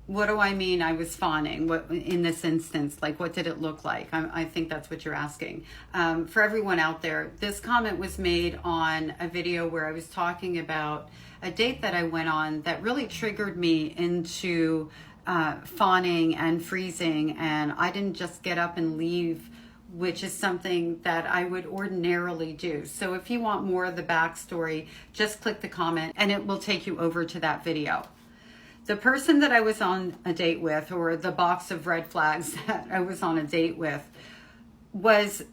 what do I mean I was fawning? What in this instance, like what did it look like? I think that's what you're asking. For everyone out there, this comment was made on a video where I was talking about a date that I went on that really triggered me into fawning and freezing, and I didn't just get up and leave, which is something that I would ordinarily do. So if you want more of the backstory, just click the comment and it will take you over to that video. The person that I was on a date with, or the box of red flags that I was on a date with, was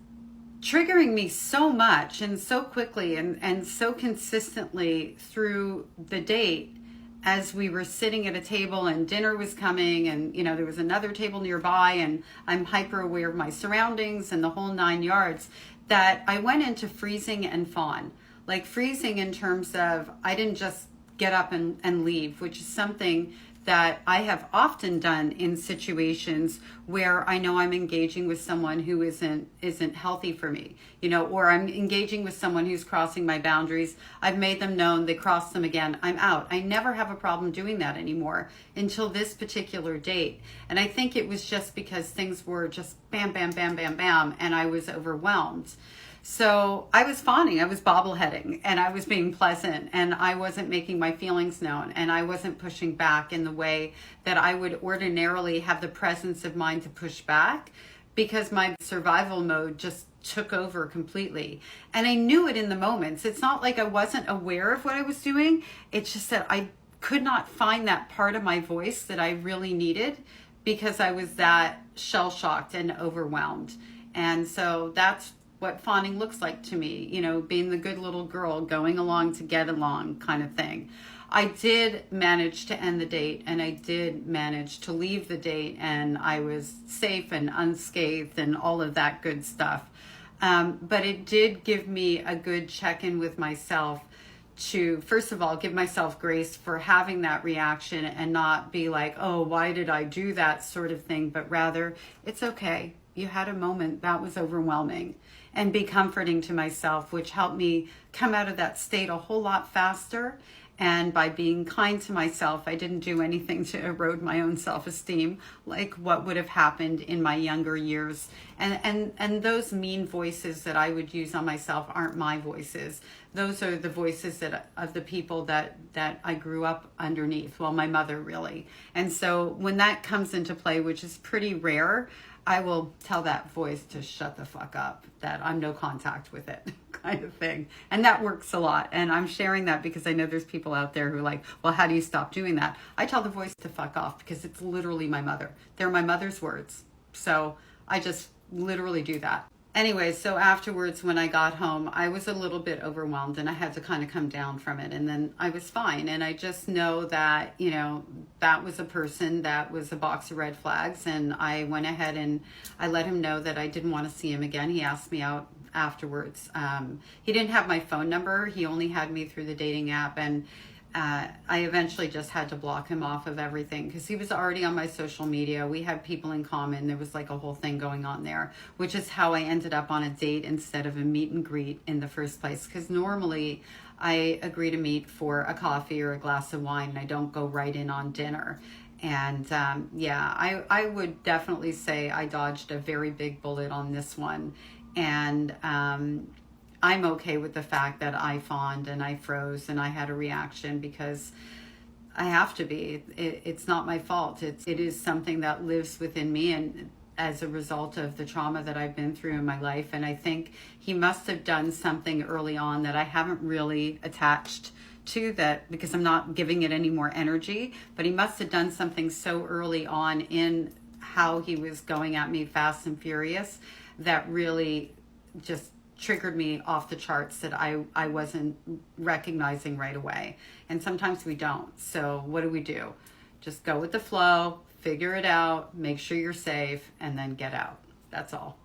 triggering me so much and so quickly and so consistently through the date, as we were sitting at a table and dinner was coming, and there was another table nearby, and I'm hyper aware of my surroundings and the whole 9 yards, that I went into freezing and fawn. Like freezing in terms of I didn't just get up and leave, which is something that I have often done in situations where I know I'm engaging with someone who isn't healthy for me, or I'm engaging with someone who's crossing my boundaries. I've made them known, they cross them again, I'm out. I never have a problem doing that anymore until this particular date. And I think it was just because things were just bam, bam, bam, bam, bam, and I was overwhelmed. So I was fawning, I was bobbleheading, and I was being pleasant, and I wasn't making my feelings known, and I wasn't pushing back in the way that I would ordinarily have the presence of mind to push back, because my survival mode just took over completely. And I knew it in the moments. It's not like I wasn't aware of what I was doing. It's just that I could not find that part of my voice that I really needed, because I was that shell-shocked and overwhelmed. And so that's what fawning looks like to me, being the good little girl, going along to get along kind of thing. I did manage to end the date, and I did manage to leave the date, and I was safe and unscathed and all of that good stuff. But it did give me a good check-in with myself to, first of all, give myself grace for having that reaction and not be like, oh, why did I do that sort of thing, but rather, it's okay. You had a moment that was overwhelming, and be comforting to myself, which helped me come out of that state a whole lot faster. And by being kind to myself, I didn't do anything to erode my own self-esteem, like what would have happened in my younger years. And those mean voices that I would use on myself aren't my voices. Those are the voices of the people that I grew up underneath. Well, my mother really. And so when that comes into play, which is pretty rare, I will tell that voice to shut the fuck up, that I'm no contact with it kind of thing. And that works a lot. And I'm sharing that because I know there's people out there who are like, well, how do you stop doing that? I tell the voice to fuck off because it's literally my mother. They're my mother's words. So I just literally do that. Anyway, so afterwards, when I got home, I was a little bit overwhelmed and I had to kind of come down from it. And then I was fine. And I just know that, that was a person that was a box of red flags. And I went ahead and I let him know that I didn't want to see him again. He asked me out afterwards. He didn't have my phone number. He only had me through the dating app. And I eventually just had to block him off of everything because he was already on my social media. We had people in common. There was like a whole thing going on there, which is how I ended up on a date instead of a meet and greet in the first place. Because normally I agree to meet for a coffee or a glass of wine, and I don't go right in on dinner. And I would definitely say I dodged a very big bullet on this one. And I'm okay with the fact that I fawned and I froze and I had a reaction because I have to be. It's not my fault. It is something that lives within me and as a result of the trauma that I've been through in my life. And I think he must have done something early on that I haven't really attached to that because I'm not giving it any more energy. But he must have done something so early on in how he was going at me fast and furious that really just triggered me off the charts that I wasn't recognizing right away. And sometimes we don't. So what do? Just go with the flow, figure it out, make sure you're safe, and then get out. That's all.